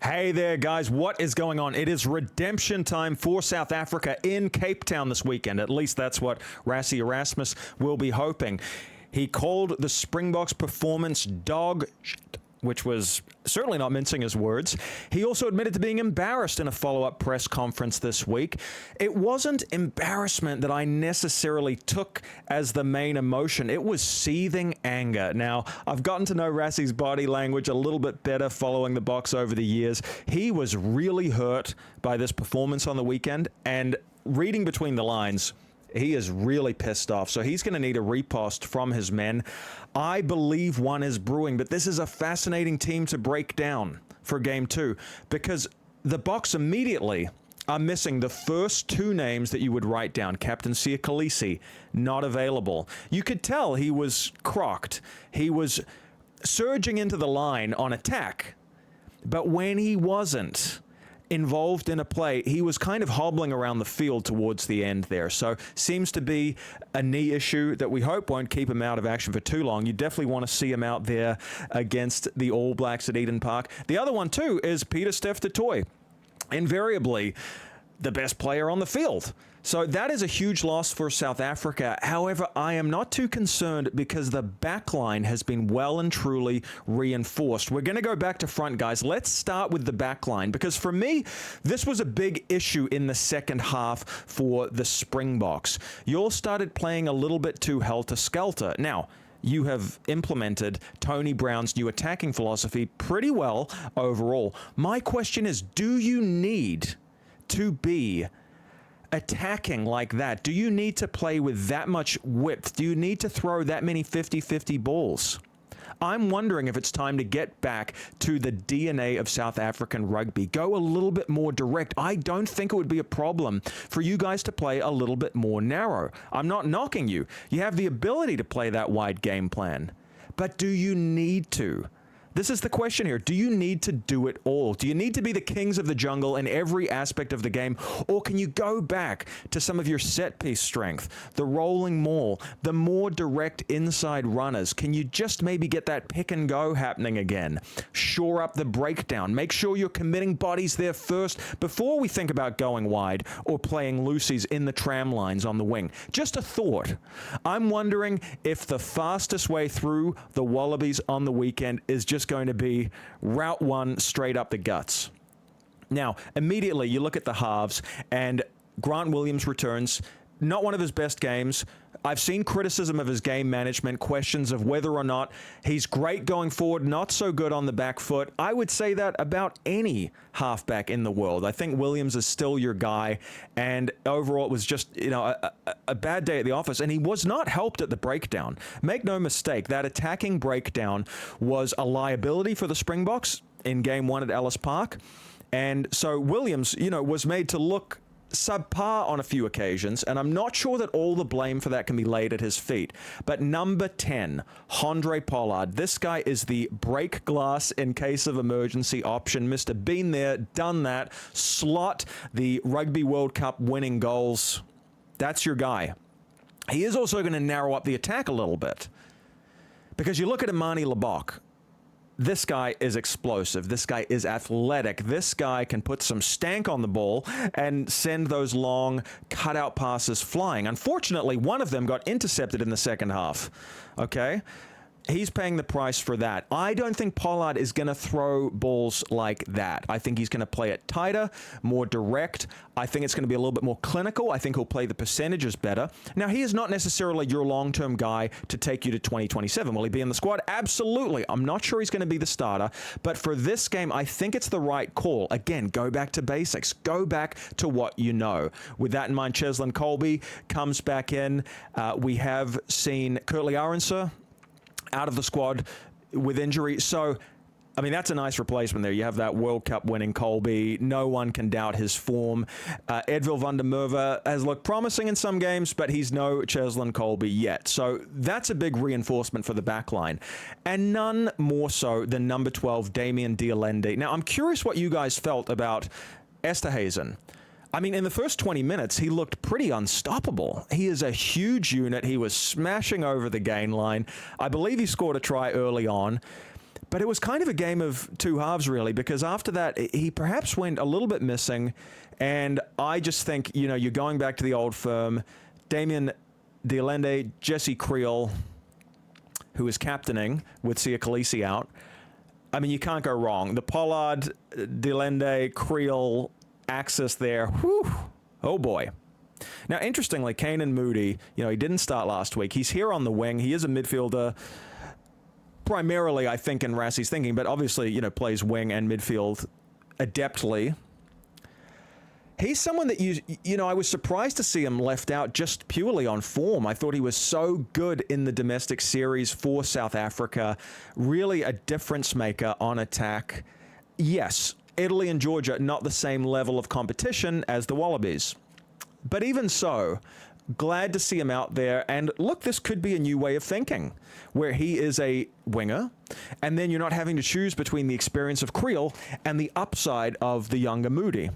Hey there, guys. What is going on? It is redemption time for South Africa in Cape Town this weekend. At least that's what Rassie Erasmus will be hoping. He called the Springboks performance dog shit, which was certainly not mincing his words. He also admitted to being embarrassed in a follow-up press conference this week. It wasn't embarrassment that I necessarily took as the main emotion. It was seething anger. Now, I've gotten to know Rassie's body language a little bit better following the box over the years. He was really hurt by this performance on the weekend, and reading between the lines, he is really pissed off, so he's going to need a riposte from his men. I believe one is brewing, but this is a fascinating team to break down for Game 2 because the Boks immediately are missing the first two names that you would write down. Captain Kolisi, not available. You could tell he was crocked. He was surging into the line on attack, but when he wasn't involved in a play, he was kind of hobbling around the field towards the end there. So seems to be a knee issue that we hope won't keep him out of action for too long. You definitely want to see him out there against the All Blacks at Eden Park. The other one too is Pieter-Steph de Toit, invariably the best player on the field. So that is a huge loss for South Africa. However, I am not too concerned because the backline has been well and truly reinforced. We're going to go back to front, guys. Let's start with the backline because for me, this was a big issue in the second half for the Springboks. You all started playing a little bit too helter-skelter. Now, you have implemented Tony Brown's new attacking philosophy pretty well overall. My question is, do you need to be attacking like that? Do you need to play with that much width? Do you need to throw that many 50-50 balls? I'm wondering if it's time to get back to the DNA of South African rugby. Go a little bit more direct. I don't think it would be a problem for you guys to play a little bit more narrow. I'm not knocking you. You have the ability to play that wide game plan. But do you need to? This is the question here. Do you need to do it all? Do you need to be the kings of the jungle in every aspect of the game? Or can you go back to some of your set-piece strength, the rolling maul, the more direct inside runners? Can you just maybe get that pick and go happening again? Shore up the breakdown. Make sure you're committing bodies there first before we think about going wide or playing loosies in the tram lines on the wing. Just a thought. I'm wondering if the fastest way through the Wallabies on the weekend is just going to be route one straight up the guts. Now, immediately you look at the halves and Grant Williams returns. Not one of his best games. I've seen criticism of his game management, questions of whether or not he's great going forward, not so good on the back foot. I would say that about any halfback in the world. I think Williams is still your guy, and overall it was just, a bad day at the office, and he was not helped at the breakdown. Make no mistake, that attacking breakdown was a liability for the Springboks in Game 1 at Ellis Park, and so Williams, was made to look subpar on a few occasions, and I'm not sure that all the blame for that can be laid at his feet. But number 10, Handré Pollard. This guy is the break glass in case of emergency option. Mr. Been there, done that. Slot the Rugby World Cup winning goals. That's your guy. He is also going to narrow up the attack a little bit. Because you look at Libbok. This guy is explosive. This guy is athletic. This guy can put some stank on the ball and send those long cutout passes flying. Unfortunately, one of them got intercepted in the second half. Okay? He's paying the price for that. I don't think Pollard is going to throw balls like that. I think he's going to play it tighter, more direct. I think it's going to be a little bit more clinical. I think he'll play the percentages better. Now, he is not necessarily your long-term guy to take you to 2027. Will he be in the squad? Absolutely. I'm not sure he's going to be the starter, but for this game, I think it's the right call. Again, go back to basics. Go back to what you know. With that in mind, Cheslin Kolbe comes back in. We have seen Kurtley Arendse out of the squad with injury. So, that's a nice replacement there. You have that World Cup winning Kolbe. No one can doubt his form. Edwill van der Merwe has looked promising in some games, but he's no Cheslin Kolbe yet. So that's a big reinforcement for the backline. And none more so than number 12, Damian de Allende. Now, I'm curious what you guys felt about Etzebeth. In the first 20 minutes, he looked pretty unstoppable. He is a huge unit. He was smashing over the gain line. I believe he scored a try early on. But it was kind of a game of two halves, really, because after that, he perhaps went a little bit missing. And I just think, you know, you're going back to the old firm. Damian de Allende, Jesse Kriel, who is captaining with Kolisi out. I mean, you can't go wrong. The Pollard, de Allende, Kriel axis there. Whew. Oh, boy. Now, interestingly, Kane and Moodyie, you know, he didn't start last week. He's here on the wing. He is a midfielder, primarily, I think, in Rassie's thinking, but obviously, you know, plays wing and midfield adeptly. He's someone that, you know, I was surprised to see him left out just purely on form. I thought he was so good in the domestic series for South Africa. Really a difference maker on attack. Yes, Italy and Georgia, not the same level of competition as the Wallabies. But even so, glad to see him out there. And look, this could be a new way of thinking, where he is a winger, and then you're not having to choose between the experience of Kriel and the upside of the younger Moodyie.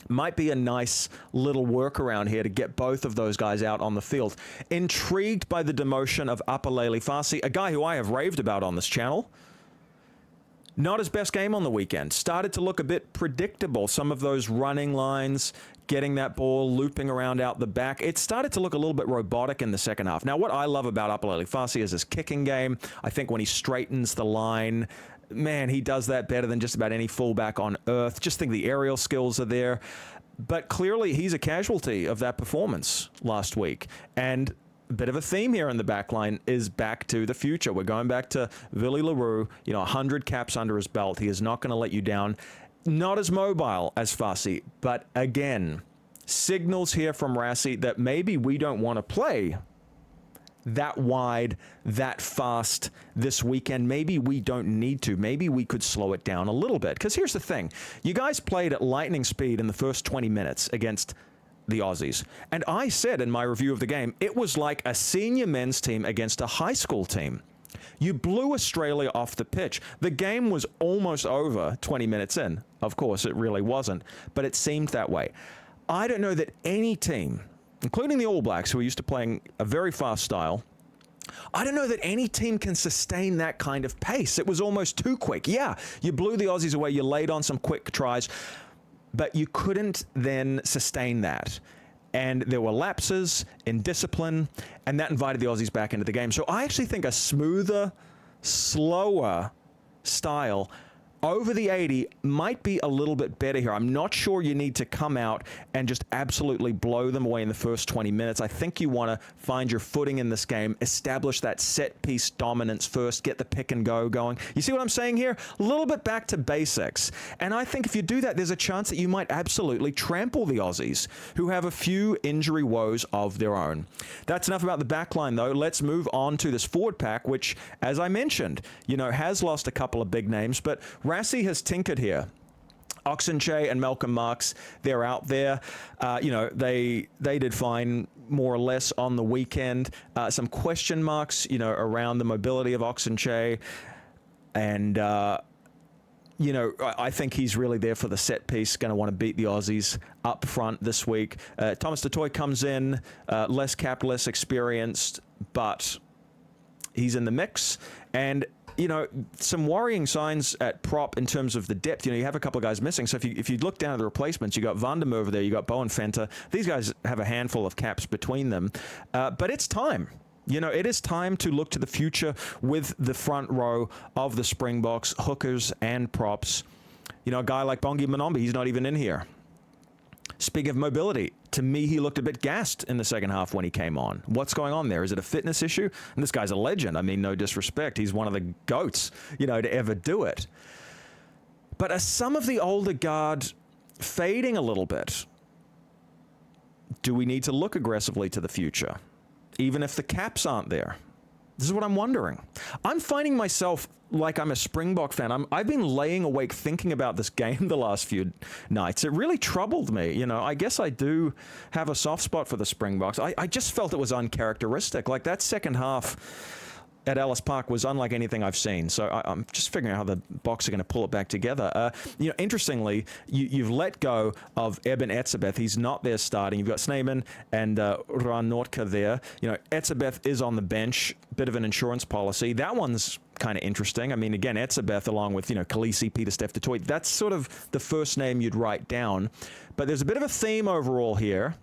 Might be a nice little workaround here to get both of those guys out on the field. Intrigued by the demotion of Apalele Fassi, a guy who I have raved about on this channel. Not his best game on the weekend. Started to look a bit predictable. Some of those running lines, getting that ball, looping around out the back. It started to look a little bit robotic in the second half. Now, what I love about Apalele Fassi is his kicking game. I think when he straightens the line, man, he does that better than just about any fullback on earth. Just think the aerial skills are there. But clearly, he's a casualty of that performance last week. And a bit of a theme here in the backline is back to the future. We're going back to Willie le Roux, you know, 100 caps under his belt. He is not going to let you down. Not as mobile as Fassi, but again, signals here from Rassie that maybe we don't want to play that wide, that fast this weekend. Maybe we don't need to. Maybe we could slow it down a little bit. Because here's the thing. You guys played at lightning speed in the first 20 minutes against the Aussies. And I said in my review of the game, it was like a senior men's team against a high school team. You blew Australia off the pitch. The game was almost over 20 minutes in. Of course, it really wasn't, but it seemed that way. I don't know that any team, including the All Blacks, who are used to playing a very fast style, I don't know that any team can sustain that kind of pace. It was almost too quick. Yeah, you blew the Aussies away. You laid on some quick tries, but you couldn't then sustain that. And there were lapses in discipline, and that invited the Aussies back into the game. So I actually think a smoother, slower style over the 80 might be a little bit better here. I'm not sure you need to come out and just absolutely blow them away in the first 20 minutes. I think you want to find your footing in this game, establish that set-piece dominance first, get the pick and go going. You see what I'm saying here? A little bit back to basics. And I think if you do that, there's a chance that you might absolutely trample the Aussies, who have a few injury woes of their own. That's enough about the back line, though. Let's move on to this forward pack, which, as I mentioned, you know, has lost a couple of big names, but Rassie has tinkered here. Oxenche and Malcolm Marx, they're out there. You know, they did fine more or less on the weekend. Some question marks, you know, around the mobility of Oxenche. And, you know, I think he's really there for the set piece, going to want to beat the Aussies up front this week. Thomas de Toit comes in, less cap, less experienced, but he's in the mix. And you know, some worrying signs at prop in terms of the depth. You know, you have a couple of guys missing. So if you look down at the replacements, you got Van der Merwe over there, you got Bowen Fenter. These guys have a handful of caps between them. But it's time. You know, it is time to look to the future with the front row of the Springboks, hookers and props. You know, a guy like Bongi Manombe, he's not even in here. Speaking of mobility, to me, he looked a bit gassed in the second half when he came on. What's going on there? Is it a fitness issue? And this guy's a legend. I mean, no disrespect. He's one of the GOATs, you know, to ever do it. But are some of the older guard fading a little bit? Do we need to look aggressively to the future, even if the caps aren't there? This is what I'm wondering. I'm finding myself like I'm a Springbok fan. I've been laying awake thinking about this game the last few nights. It really troubled me. You know, I guess I do have a soft spot for the Springboks. I just felt it was uncharacteristic. Like that second half, at Ellis Park was unlike anything I've seen. So I'm just figuring out how the Boks are going to pull it back together. Interestingly, you've let go of Etzebeth. He's not there starting. You've got Sneeman and Ranotka there. Etzebeth is on the bench. Bit of an insurance policy. That one's kind of interesting. I mean, again, Etzebeth along with, Kolisi, Pieter-Steph, Toit. That's sort of the first name you'd write down. But there's a bit of a theme overall here.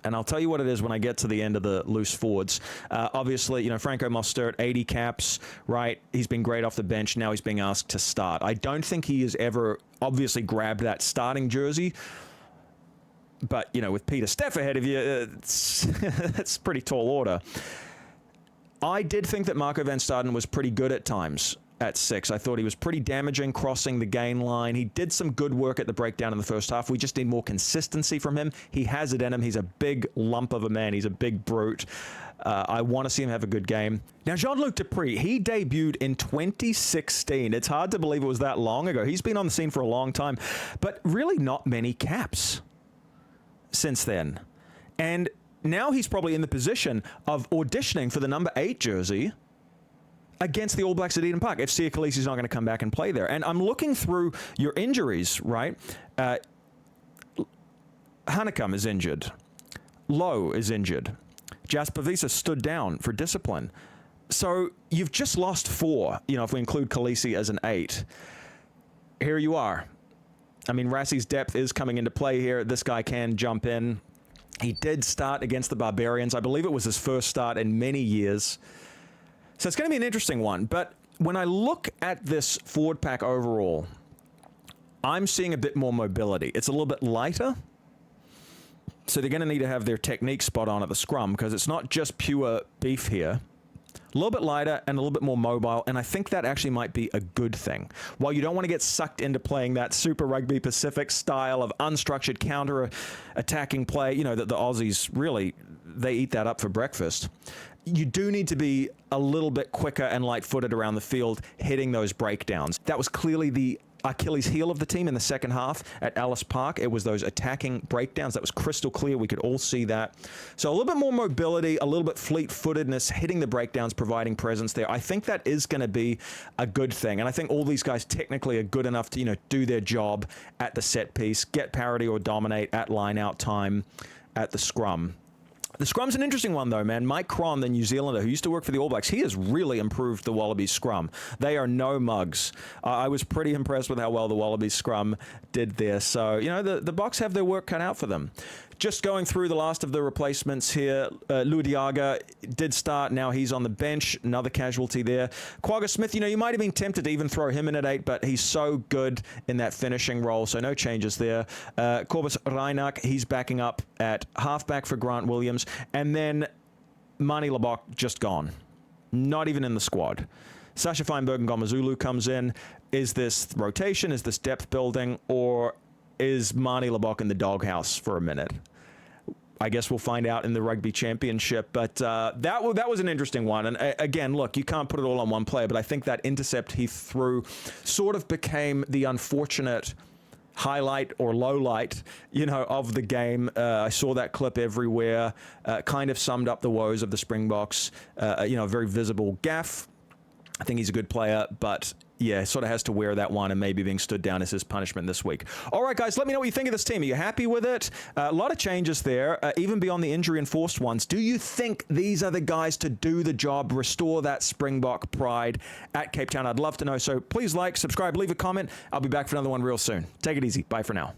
And I'll tell you what it is when I get to the end of the loose forwards. Obviously, Franco Mostert, 80 caps, right? He's been great off the bench. Now he's being asked to start. I don't think he has ever obviously grabbed that starting jersey. But, with Pieter-Steph ahead of you, it's pretty tall order. I did think that Marco van Staden was pretty good at times at 6. I thought he was pretty damaging crossing the gain line. He did some good work at the breakdown in the first half. We just need more consistency from him. He has it in him. He's a big lump of a man. He's a big brute. I want to see him have a good game. Now, Jean-Luc Dupree, he debuted in 2016. It's hard to believe it was that long ago. He's been on the scene for a long time, but really not many caps since then. And now he's probably in the position of auditioning for the number 8 jersey against the All Blacks at Eden Park if Rassie Erasmus is not going to come back and play there. And I'm looking through your injuries, right? Hanekom is injured. Lowe is injured. Jasper Wiese stood down for discipline. So you've just lost 4, if we include Kolisi as an 8. Here you are. I mean, Rassie's depth is coming into play here. This guy can jump in. He did start against the Barbarians. I believe it was his first start in many years. So it's going to be an interesting one. But when I look at this forward pack overall, I'm seeing a bit more mobility. It's a little bit lighter. So they're going to need to have their technique spot on at the scrum because it's not just pure beef here. A little bit lighter and a little bit more mobile, and I think that actually might be a good thing. While you don't want to get sucked into playing that Super Rugby Pacific style of unstructured counter-attacking play, that the Aussies really, they eat that up for breakfast. You do need to be a little bit quicker and light-footed around the field, hitting those breakdowns. That was clearly the Achilles heel of the team in the second half at Ellis Park. It was those attacking breakdowns. That was crystal clear. We could all see that. So a little bit more mobility, a little bit fleet-footedness, hitting the breakdowns, providing presence there. I think that is going to be a good thing. And I think all these guys technically are good enough to, do their job at the set piece, get parity or dominate at line-out time at the scrum. The scrum's an interesting one, though, man. Mike Cron, the New Zealander who used to work for the All Blacks, he has really improved the Wallabies scrum. They are no mugs. I was pretty impressed with how well the Wallabies scrum did there. So, the Boks have their work cut out for them. Just going through the last of the replacements here, Ludiaga did start. Now he's on the bench. Another casualty there. Quagga Smith, you might have been tempted to even throw him in at 8, but he's so good in that finishing role, so no changes there. Corbus Reinach, he's backing up at halfback for Grant Williams. And then Mani Libbok just gone. Not even in the squad. Sasha Feinberg and Ngomazulu comes in. Is this rotation? Is this depth building? Or is Mani Libbok in the doghouse for a minute? I guess we'll find out in the Rugby Championship. But that was an interesting one. And again, look, you can't put it all on one player, but I think that intercept he threw sort of became the unfortunate highlight or low light, of the game. I saw that clip everywhere. Kind of summed up the woes of the Springboks. A very visible gaffe. I think he's a good player, but yeah, sort of has to wear that one and maybe being stood down as his punishment this week. All right, guys, let me know what you think of this team. Are you happy with it? A lot of changes there, even beyond the injury-enforced ones. Do you think these are the guys to do the job, restore that Springbok pride at Cape Town? I'd love to know. So please like, subscribe, leave a comment. I'll be back for another one real soon. Take it easy. Bye for now.